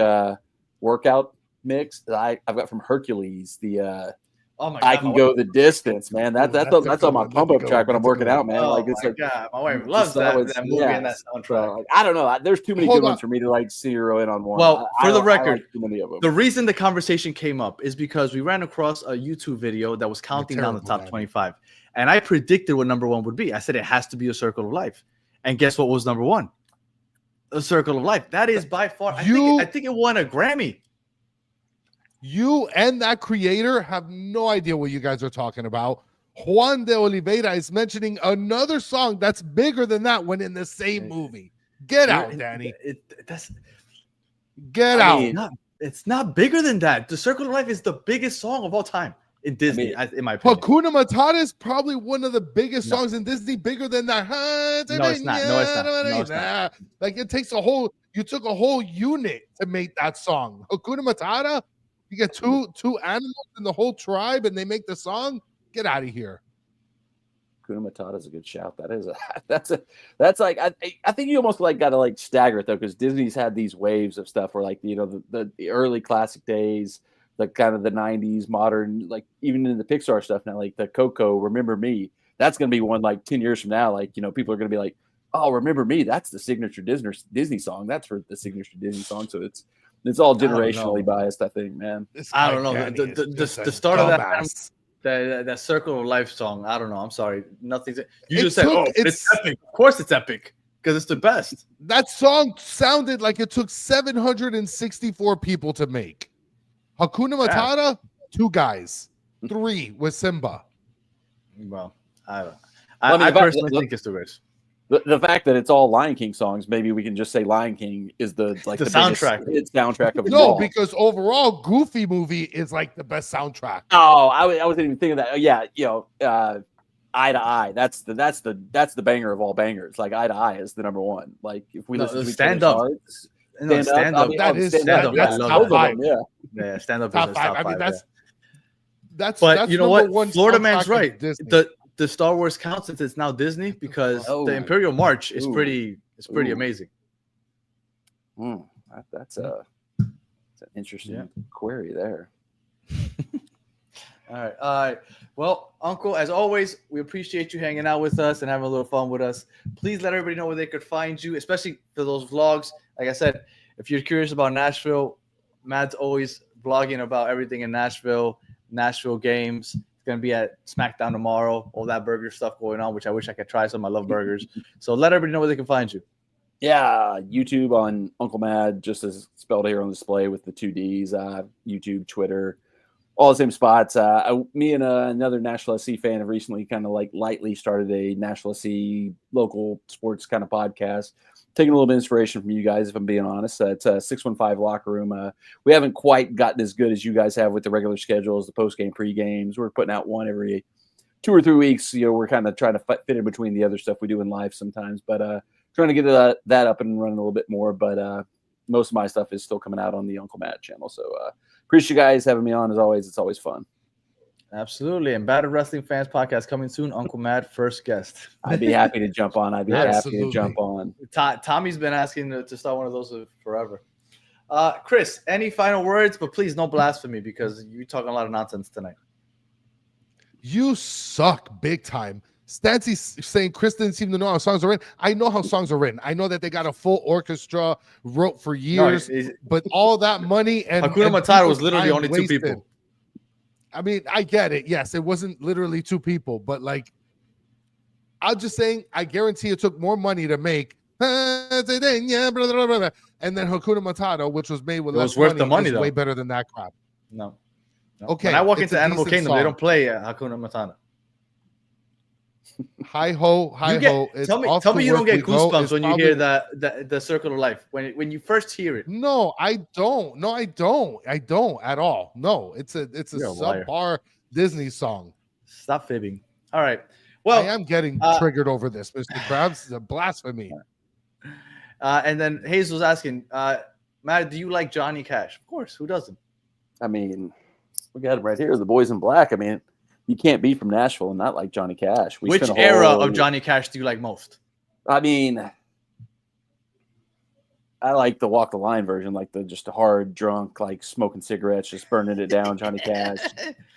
S6: workout mix that I've got from Hercules. The
S4: oh my God,
S6: I Can Go the Distance, man. That's on my pump up track when I'm working out, man.
S4: Oh
S6: like it's
S4: my
S6: like
S4: God, my wife loves that movie and that soundtrack.
S6: Like, I don't know. There's too many good ones for me to like zero in on one.
S4: Well, for the record,
S6: like too many of them.
S4: The reason the conversation came up is because we ran across a YouTube video that was counting down the top 25, and I predicted what number one would be. I said it has to be A Circle of Life, and guess what was number one? A Circle of Life. That is by far. I think it won a Grammy.
S5: You and that creator have no idea what you guys are talking about. Juan de Oliveira is mentioning another song that's bigger than that when in the same movie. Get out, Danny. Get out.
S4: It's not bigger than that. The Circle of Life is the biggest song of all time in Disney, in my opinion.
S5: Hakuna Matata is probably one of the biggest songs in Disney, bigger than that.
S4: No, it's not. No, it's not.
S5: Like it takes you took a whole unit to make that song. Hakuna Matata. You get two animals in the whole tribe, and they make the song. Get out of here.
S6: Hakuna Matata is a good shout. That's like I think you almost like got to like stagger it though, because Disney's had these waves of stuff where like the early classic days, the kind of the 90s modern, like even in the Pixar stuff now, like the Coco, Remember Me. That's gonna be one like 10 years from now. Like people are gonna be like, oh, Remember Me. That's the signature Disney song. That's for the signature Disney song. So it's all generationally biased, I think, man.
S4: I don't know. The start of that Circle of Life song. I don't know. I'm sorry. Nothing's. You just said, "Oh, it's epic." Of course, it's epic. because it's the best.
S5: That song sounded like it took 764 people to make. Hakuna Matata, 2 guys. 3 with Simba.
S4: Well, I don't.
S6: Well, I mean,
S4: I personally think it's the best.
S6: The fact that it's all Lion King songs, maybe we can just say Lion King is the
S4: soundtrack.
S6: biggest soundtrack of them
S5: No,
S6: all.
S5: because overall, Goofy movie is like the best soundtrack.
S6: Oh, I wasn't even thinking of that. Yeah, Eye to Eye. That's the banger of all bangers. Like Eye to Eye is the number one. Like if we listen to
S4: Stand Up. No, Stand Up.
S5: That is
S6: Stand Up.
S5: that's
S6: Yeah,
S5: top 5.
S6: Yeah.
S4: Stand Up
S5: Top
S4: is
S5: 5.
S4: top 5.
S5: I mean, that's
S4: but you know what?
S5: one
S4: Florida Man's
S5: soundtrack of
S4: right.
S5: Disney.
S4: The Star Wars counts since it's now Disney because the Imperial March is pretty amazing.
S6: That's an interesting query there.
S4: All right. Well, Uncle, as always, we appreciate you hanging out with us and having a little fun with us. Please let everybody know where they could find you, especially for those vlogs. Like I said, if you're curious about Nashville, Matt's always vlogging about everything in Nashville games. It's going to be at SmackDown tomorrow, all that burger stuff going on, which I wish I could try some. I love burgers. So let everybody know where they can find you.
S6: Yeah, YouTube on Uncle Mad, just as spelled here on display with the 2 Ds. YouTube, Twitter, all the same spots. Me and another Nashville SC fan have recently kind of like lightly started a Nashville SC local sports kind of podcast. Taking a little bit of inspiration from you guys, if I'm being honest. It's 615 Locker Room. We haven't quite gotten as good as you guys have with the regular schedules, the post-game, pre-games. We're putting out one every 2 or 3 weeks. We're kind of trying to fit in between the other stuff we do in live sometimes. But trying to get that up and running a little bit more. But most of my stuff is still coming out on the Uncle Matt channel. So appreciate you guys having me on. As always, it's always fun.
S4: Absolutely. And Battered Wrestling Fans Podcast coming soon. Uncle Matt, first guest.
S6: I'd be happy to jump on.
S4: Tommy's been asking to start one of those forever. Chris, any final words? But please, no blasphemy because you're talking a lot of nonsense tonight.
S5: You suck big time. Stancy's saying Chris didn't seem to know how songs are written. I know how songs are written. I know that they got a full orchestra, wrote for years, but all that money and
S4: Hakuna Matata was literally only
S5: wasted.
S4: 2 people.
S5: I mean, I get it. Yes, it wasn't literally 2 people, but like, I'm just saying, I guarantee it took more money to make. And then Hakuna Matata, which was made with less
S4: worth the money,
S5: is
S4: though.
S5: way better than that crap.
S4: No.
S5: Okay.
S4: When I walk
S5: it's
S4: into
S5: a
S4: Animal
S5: decent
S4: Kingdom,
S5: song.
S4: they don't play Hakuna Matata.
S5: Hi ho.
S4: Tell me you don't get goosebumps when you hear the Circle of Life. When you first hear it.
S5: No, I don't. No, I don't. I don't at all. No, it's a subpar Disney song.
S4: Stop fibbing. All right. Well,
S5: I am getting triggered over this, Mr. Krabs. It's a blasphemy.
S4: And then Hayes was asking, Matt, do you like Johnny Cash? Of course. Who doesn't?
S6: I mean, we got him right here. The Boys in Black. I mean, you can't be from Nashville and not like Johnny Cash.
S4: Which era of Johnny Cash do you like most?
S6: I mean, I like the Walk the Line version, like the hard, drunk, like smoking cigarettes, just burning it down, Johnny Cash.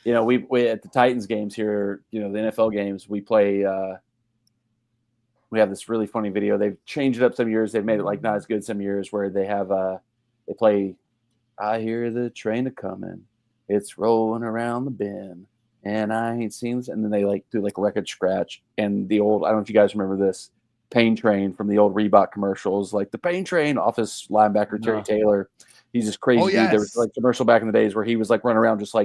S6: We at the Titans games here, the NFL games, we play. We have this really funny video. They've changed it up some years. They've made it like not as good some years where they have they play. I hear the train a coming, it's rolling around the bend. And I ain't seen this. And then they do a record scratch. And the old, I don't know if you guys remember this, Pain Train from the old Reebok commercials, like the Pain Train, office linebacker Terry Taylor. He's just crazy.
S5: Oh, yes.
S6: There was a commercial back in the days where he was running around just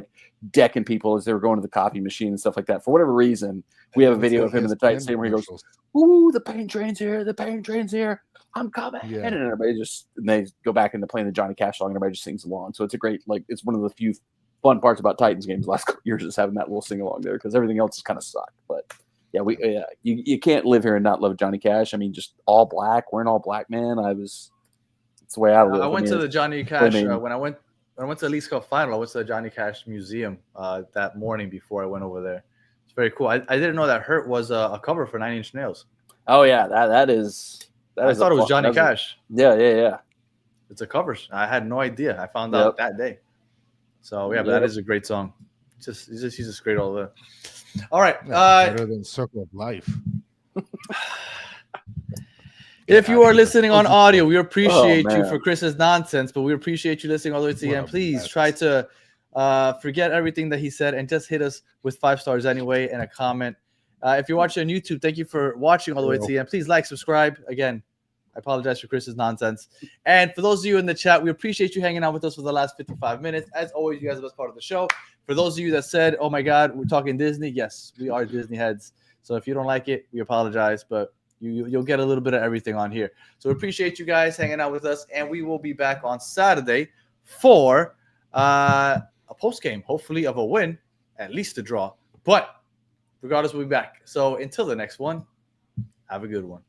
S6: decking people as they were going to the coffee machine and stuff like that. For whatever reason, we have a video of him in the Titans stadium where he goes, "Ooh, the Pain Train's here. The Pain Train's here. I'm coming."
S5: Yeah.
S6: And everybody and they go back into playing the Johnny Cash song and everybody just sings along. So it's a great, it's one of the few fun parts about Titans games the last couple years is having that little sing along there because everything else is kind of sucked. But yeah, you can't live here and not love Johnny Cash. I mean, just all black. We're an all black man. It's the way I live.
S4: I went to the Johnny Cash when I went to the League Cup final. I went to the Johnny Cash Museum that morning before I went over there. It's very cool. I didn't know that "Hurt" was a cover for 9 Inch Nails.
S6: Oh yeah, that is.
S4: I thought it was Johnny Cash.
S6: Yeah.
S4: It's a cover. I had no idea. I found out that day. So yeah, but that is a great song. He's just great all the. All right.
S5: Better than Circle of Life.
S4: If you are listening on audio, we appreciate you for Chris's nonsense, but we appreciate you listening all the way to the end. Please try to forget everything that he said and just hit us with 5 stars anyway and a comment. If you're watching on YouTube, thank you for watching all the way to the end. Please like, subscribe. Again, I apologize for Chris's nonsense. And for those of you in the chat, we appreciate you hanging out with us for the last 55 minutes. As always, you guys are the best part of the show. For those of you that said, oh my God, we're talking Disney, yes, we are Disney heads. So if you don't like it, we apologize, but you'll get a little bit of everything on here. So we appreciate you guys hanging out with us, and we will be back on Saturday for a post game, hopefully of a win, at least a draw. But regardless, we'll be back. So until the next one, have a good one.